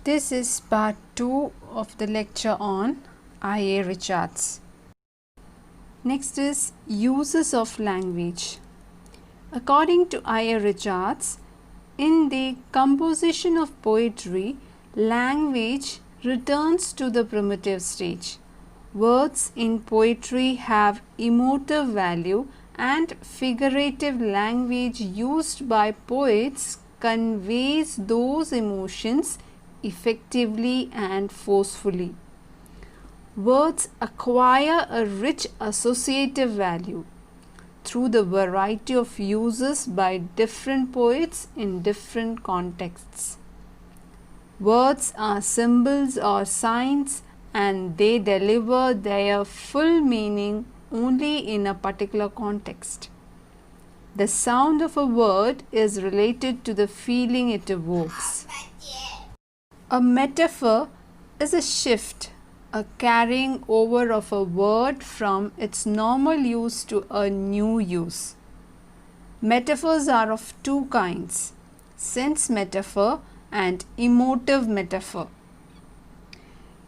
This is part 2 of the lecture on I.A. Richards. Next is uses of language. According to I.A. Richards, in the composition of poetry, language returns to the primitive stage. Words in poetry have emotive value, and figurative language used by poets conveys those emotions effectively and forcefully. Words acquire a rich associative value through the variety of uses by different poets in different contexts. Words are symbols or signs, and they deliver their full meaning only in a particular context. The sound of a word is related to the feeling it evokes. A metaphor is a shift, a carrying over of a word from its normal use to a new use. Metaphors are of two kinds: sense metaphor and emotive metaphor.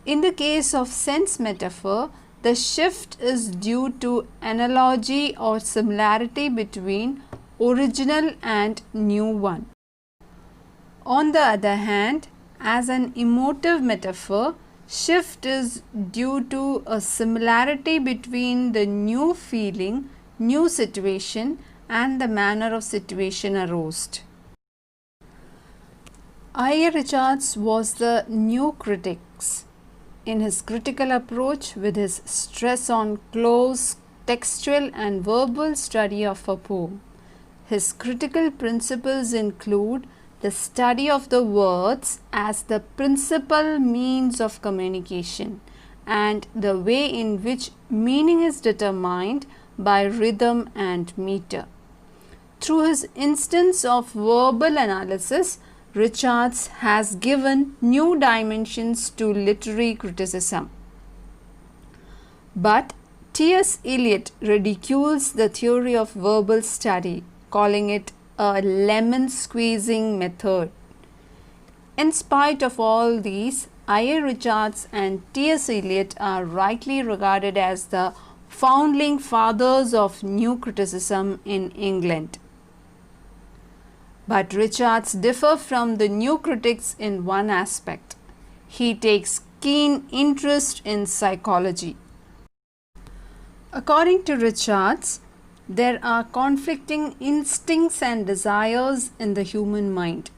In the case of sense metaphor, the shift is due to analogy or similarity between original and new one. On the other hand, as an emotive metaphor, shift is due to a similarity between the new feeling, new situation, and the manner of situation aroused. I.A. Richards was the new critic in his critical approach, with his stress on close textual and verbal study of a poem. His critical principles include the study of the words as the principal means of communication, and the way in which meaning is determined by rhythm and meter. Through his instance of verbal analysis, Richards has given new dimensions to literary criticism. But T.S. Eliot ridicules the theory of verbal study, calling it a lemon squeezing method. In spite of all these, I.A. Richards and T.S. Eliot are rightly regarded as the founding fathers of new criticism in England. But Richards differs from the new critics in one aspect: he takes keen interest in psychology. According to Richards, there are conflicting instincts and desires in the human mind.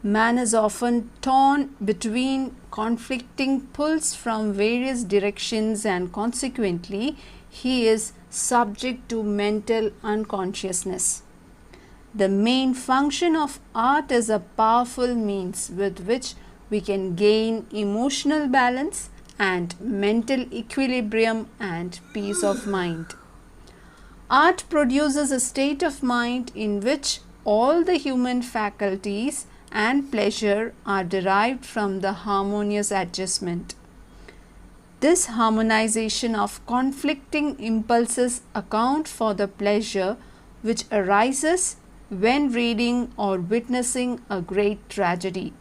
Man is often torn between conflicting pulls from various directions, and consequently, he is subject to mental unconsciousness. The main function of art is a powerful means with which we can gain emotional balance and mental equilibrium and peace of mind. Art produces a state of mind in which all the human faculties and pleasure are derived from the harmonious adjustment. This harmonization of conflicting impulses account for the pleasure which arises when reading or witnessing a great tragedy.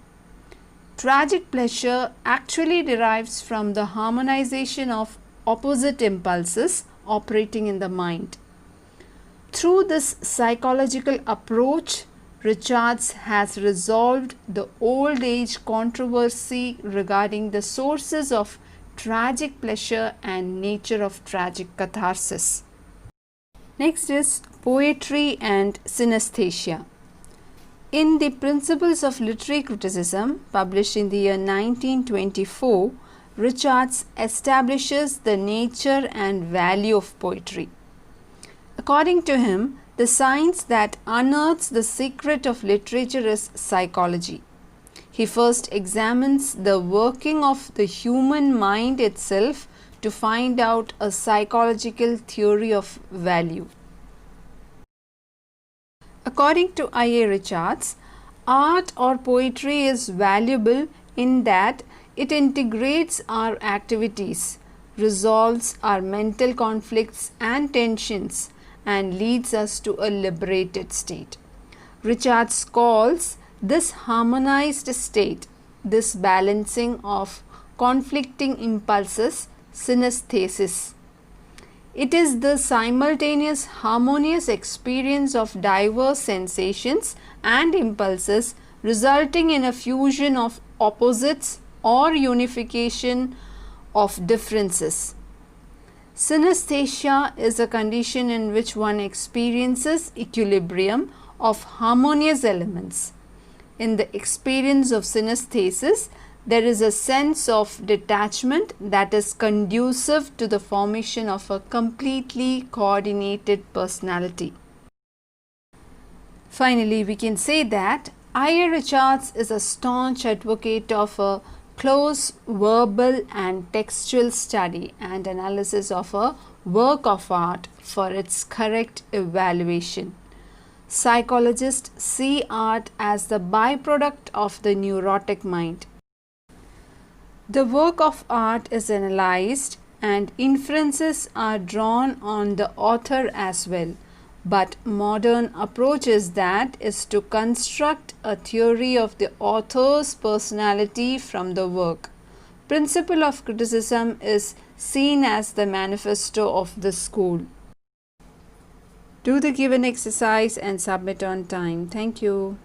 Tragic pleasure actually derives from the harmonization of opposite impulses operating in the mind. Through this psychological approach, Richards has resolved the old age controversy regarding the sources of tragic pleasure and nature of tragic catharsis. Next is poetry and synesthesia. In the Principles of Literary Criticism, published in the year 1924, Richards establishes the nature and value of poetry. According to him, the science that unearths the secret of literature is psychology. He first examines the working of the human mind itself to find out a psychological theory of value. According to I.A. Richards, art or poetry is valuable in that it integrates our activities, resolves our mental conflicts and tensions, and leads us to a liberated state. Richards calls this harmonized state this balancing of conflicting impulses, synesthesis. It is the simultaneous harmonious experience of diverse sensations and impulses resulting in a fusion of opposites or unification of differences. Synesthesia is a condition in which one experiences equilibrium of harmonious elements. In the experience of synesthesis, there is a sense of detachment that is conducive to the formation of a completely coordinated personality. Finally, we can say that I.A. Richards is a staunch advocate of a close verbal and textual study and analysis of a work of art for its correct evaluation. Psychologists see art as the byproduct of the neurotic mind. The work of art is analyzed and inferences are drawn on the author as well. But modern approach is that is to construct a theory of the author's personality from the work. Principle of criticism is seen as the manifesto of the school. Do the given exercise and submit on time. Thank you.